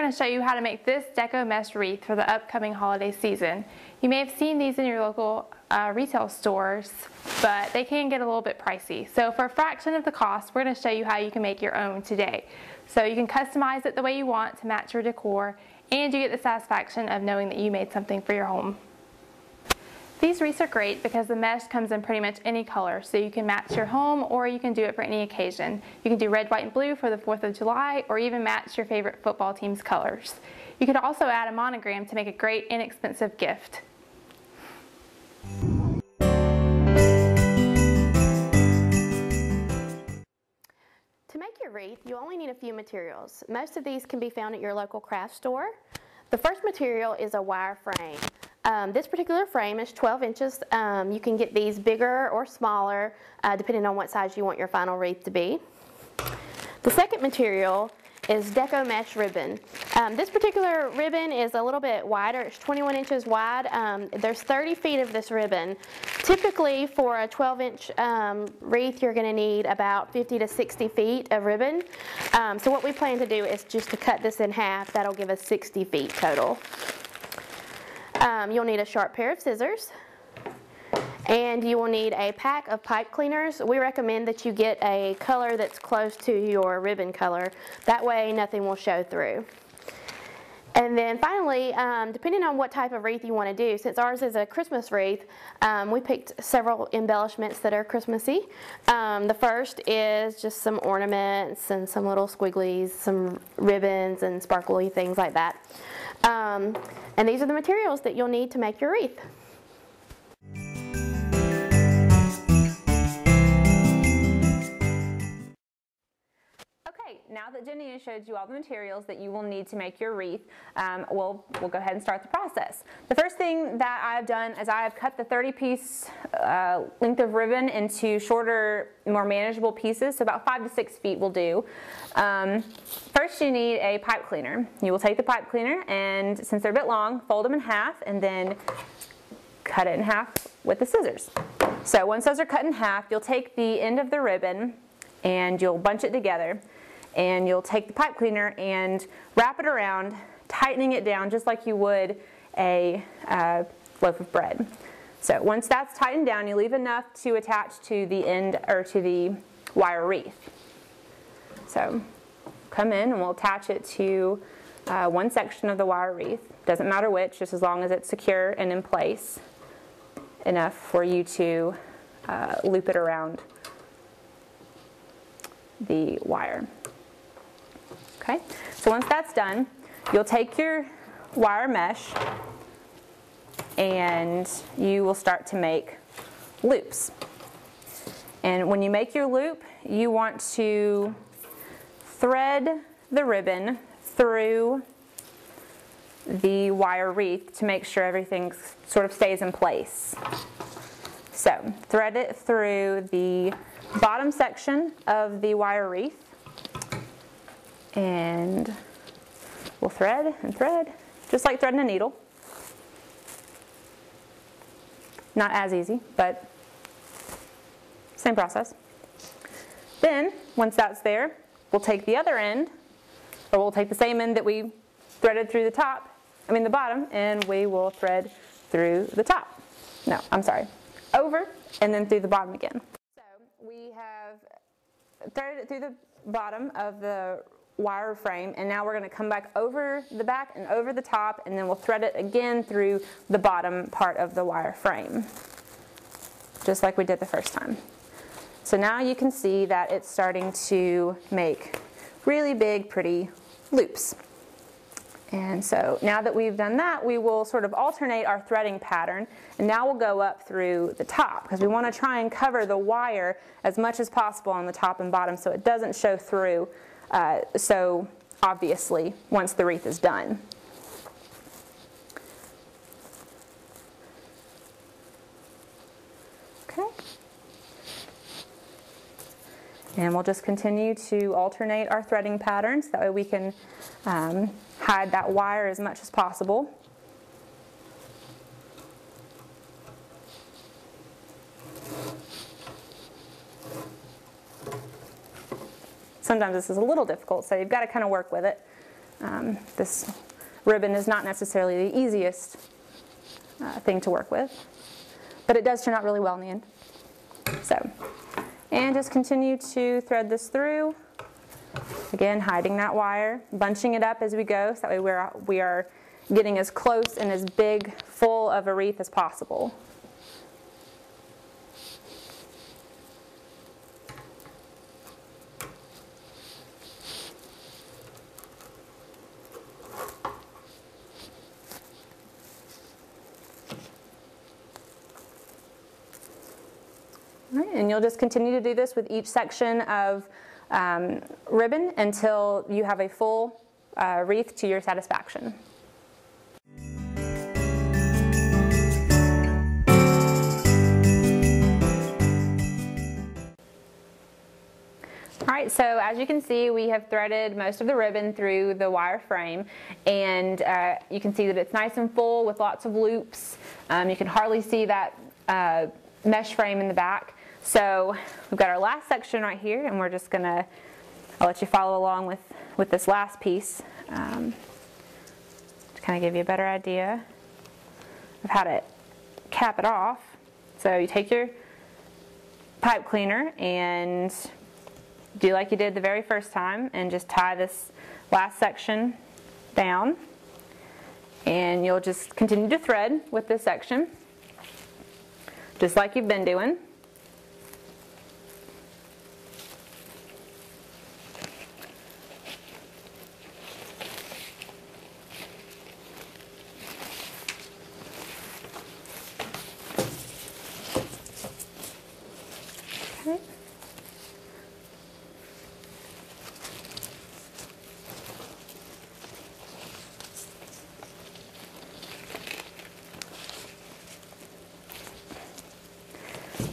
going to show you how to make this Deco mesh wreath for the upcoming holiday season. You may have seen these in your local retail stores, but they can get a little bit pricey. So for a fraction of the cost, we're going to show you how you can make your own today. So you can customize it the way you want to match your decor, and you get the satisfaction of knowing that you made something for your home. These wreaths are great because the mesh comes in pretty much any color, so you can match your home or you can do it for any occasion. You can do red, white, and blue for the 4th of July, or even match your favorite football team's colors. You could also add a monogram to make a great inexpensive gift. To make your wreath, you only need a few materials. Most of these can be found at your local craft store. The first material is a wire frame. This particular frame is 12 inches. You can get these bigger or smaller depending on what size you want your final wreath to be. The second material is Deco mesh ribbon. This particular ribbon is a little bit wider. It's 21 inches wide. There's 30 feet of this ribbon. Typically for a 12-inch wreath, you're going to need about 50 to 60 feet of ribbon. So what we plan to do is just to cut this in half. That'll give us 60 feet total. You'll need a sharp pair of scissors, and you will need a pack of pipe cleaners. We recommend that you get a color that's close to your ribbon color. That way nothing will show through. And then finally, depending on what type of wreath you want to do, since ours is a Christmas wreath, we picked several embellishments that are Christmassy. The first is just some ornaments and some little squigglies, some ribbons and sparkly things like that. And these are the materials that you'll need to make your wreath. Okay, now that Jenny has showed you all the materials that you will need to make your wreath, we'll go ahead and start the process. The first thing that I've done is I have cut the 30-piece length of ribbon into shorter, more manageable pieces, so about 5 to 6 feet will do. First you need a pipe cleaner. You will take the pipe cleaner, and since they're a bit long, fold them in half and then cut it in half with the scissors. So once those are cut in half, you'll take the end of the ribbon and you'll bunch it together, and you'll take the pipe cleaner and wrap it around, tightening it down just like you would a loaf of bread. So once that's tightened down, you leave enough to attach to the end, or to the wire wreath. So come in and we'll attach it to one section of the wire wreath. Doesn't matter which, just as long as it's secure and in place enough for you to loop it around the wire. Okay, so once that's done, you'll take your wire mesh and you will start to make loops. And when you make your loop, you want to thread the ribbon through the wire wreath to make sure everything sort of stays in place. So thread it through the bottom section of the wire wreath, and we'll thread and thread, just like threading a needle. Not as easy, but same process. Then, once that's there, we'll take the other end, or we'll take the same end that we threaded through the bottom, and we will thread through the top. No, I'm sorry, over and then through the bottom again. So we have threaded it through the bottom of the wire frame, and now we're going to come back over the back and over the top, and then we'll thread it again through the bottom part of the wire frame, just like we did the first time. So now you can see that it's starting to make really big, pretty loops. And so now that we've done that, we will sort of alternate our threading pattern, and now we'll go up through the top because we want to try and cover the wire as much as possible on the top and bottom so it doesn't show through so obviously once the wreath is done. Okay. And we'll just continue to alternate our threading patterns, that way we can hide that wire as much as possible. Sometimes this is a little difficult, so you've got to kind of work with it. This ribbon is not necessarily the easiest thing to work with, but it does turn out really well in the end. So, and just continue to thread this through. Again, hiding that wire, bunching it up as we go, so that way we are getting as close and as big, full of a wreath as possible. All right, and you'll just continue to do this with each section of ribbon until you have a full wreath to your satisfaction. All right, so as you can see, we have threaded most of the ribbon through the wire frame, and you can see that it's nice and full with lots of loops. You can hardly see that mesh frame in the back. So we've got our last section right here, and we're just gonna, I'll let you follow along with this last piece to kind of give you a better idea of how to cap it off. So you take your pipe cleaner and do like you did the very first time and just tie this last section down, and you'll just continue to thread with this section just like you've been doing. Okay.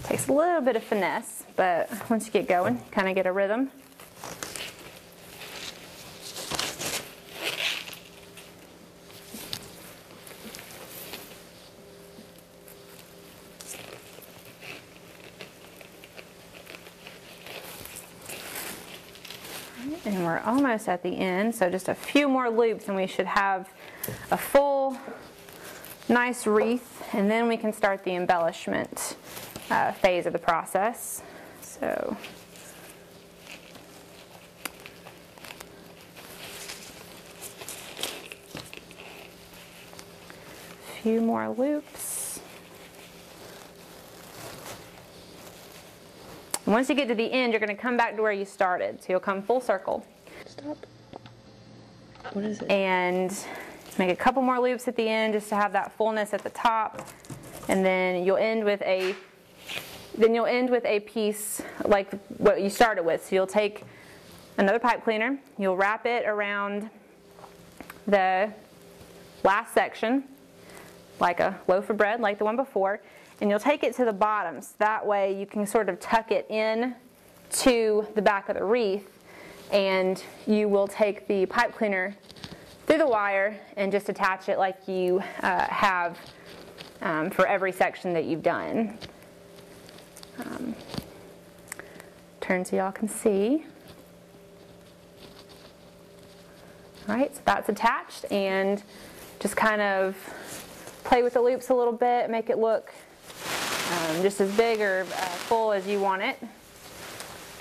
Takes a little bit of finesse, but once you get going, you kind of get a rhythm. And we're almost at the end, so just a few more loops and we should have a full, nice wreath, and then we can start the embellishment phase of the process. So a few more loops. And once you get to the end, you're going to come back to where you started. So you'll come full circle. Stop. What is it? And make a couple more loops at the end just to have that fullness at the top. And then you'll end with a piece like what you started with. So you'll take another pipe cleaner, you'll wrap it around the last section like a loaf of bread, like the one before, and you'll take it to the bottom, so that way you can sort of tuck it in to the back of the wreath, and you will take the pipe cleaner through the wire and just attach it like you have for every section that you've done. Turn so y'all can see. All right, so that's attached, and just kind of play with the loops a little bit, make it look just as big or full as you want it.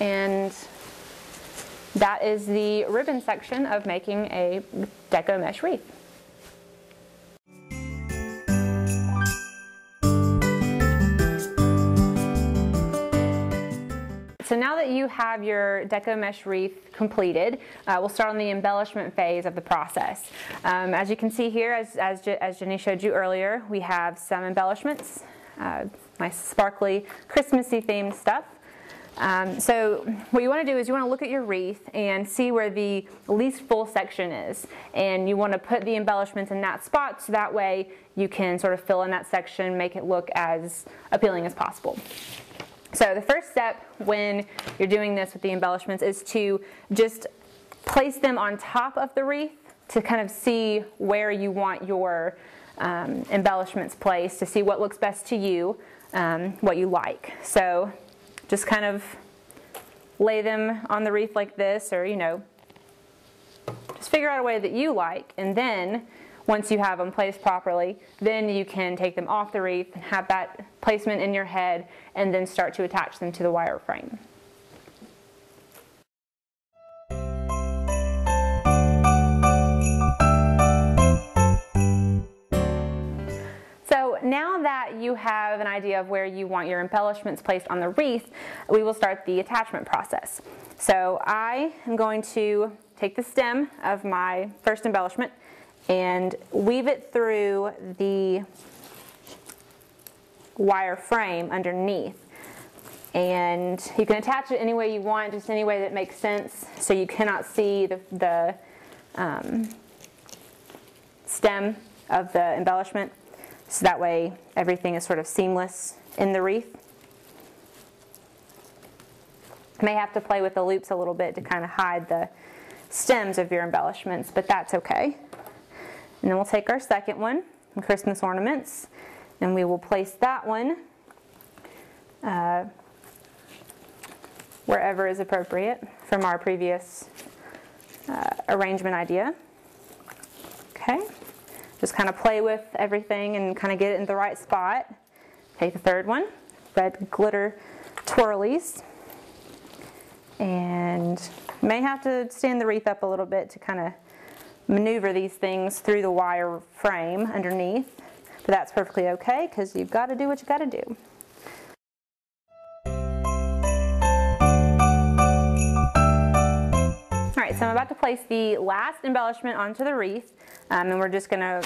And that is the ribbon section of making a Deco mesh wreath. So now that you have your Deco mesh wreath completed, we'll start on the embellishment phase of the process. As you can see here, as Jenny showed you earlier, we have some embellishments, nice sparkly Christmassy themed stuff. So what you want to do is you want to look at your wreath and see where the least full section is, and you want to put the embellishments in that spot so that way you can sort of fill in that section, make it look as appealing as possible. So the first step when you're doing this with the embellishments is to just place them on top of the wreath to kind of see where you want your embellishments placed, to see what looks best to you, what you like. So just kind of lay them on the wreath like this, or just Just figure out a way that you like, and then once you have them placed properly, then you can take them off the wreath and have that placement in your head, and then start to attach them to the wire frame. So now that you have an idea of where you want your embellishments placed on the wreath, we will start the attachment process. So I am going to take the stem of my first embellishment and weave it through the wire frame underneath. And you can attach it any way you want, just any way that makes sense, so you cannot see the stem of the embellishment. So that way everything is sort of seamless in the wreath. You may have to play with the loops a little bit to kind of hide the stems of your embellishments, but that's okay. And then we'll take our second one, Christmas ornaments, and we will place that one wherever is appropriate from our previous arrangement idea. Okay, just kind of play with everything and kind of get it in the right spot. Take the third one, red glitter twirlies, and you may have to stand the wreath up a little bit to kind of maneuver these things through the wire frame underneath, but that's perfectly okay because you've got to do what you got to do. Alright, so I'm about to place the last embellishment onto the wreath, and we're just going to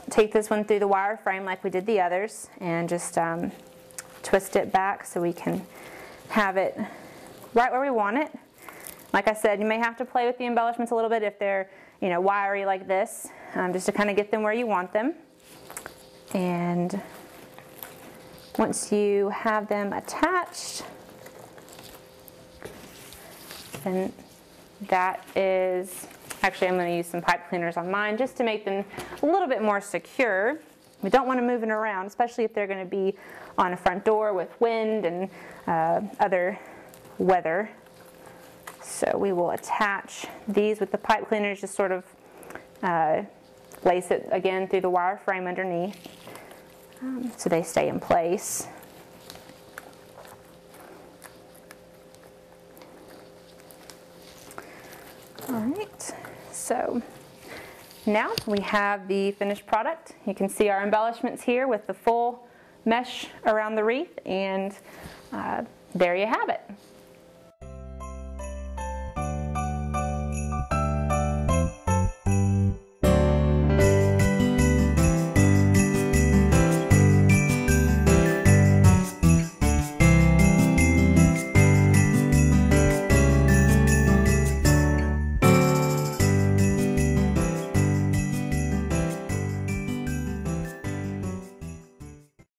take this one through the wire frame like we did the others, and just twist it back so we can have it right where we want it. Like I said, you may have to play with the embellishments a little bit if they're, you know, wiry like this, just to kind of get them where you want them. And once you have them attached, then that is, actually I'm going to use some pipe cleaners on mine just to make them a little bit more secure. We don't want to move it around, especially if they're going to be on a front door with wind and other weather. So we will attach these with the pipe cleaners, just sort of lace it again through the wire frame underneath so they stay in place. Alright, so now we have the finished product. You can see our embellishments here with the full mesh around the wreath, and there you have it.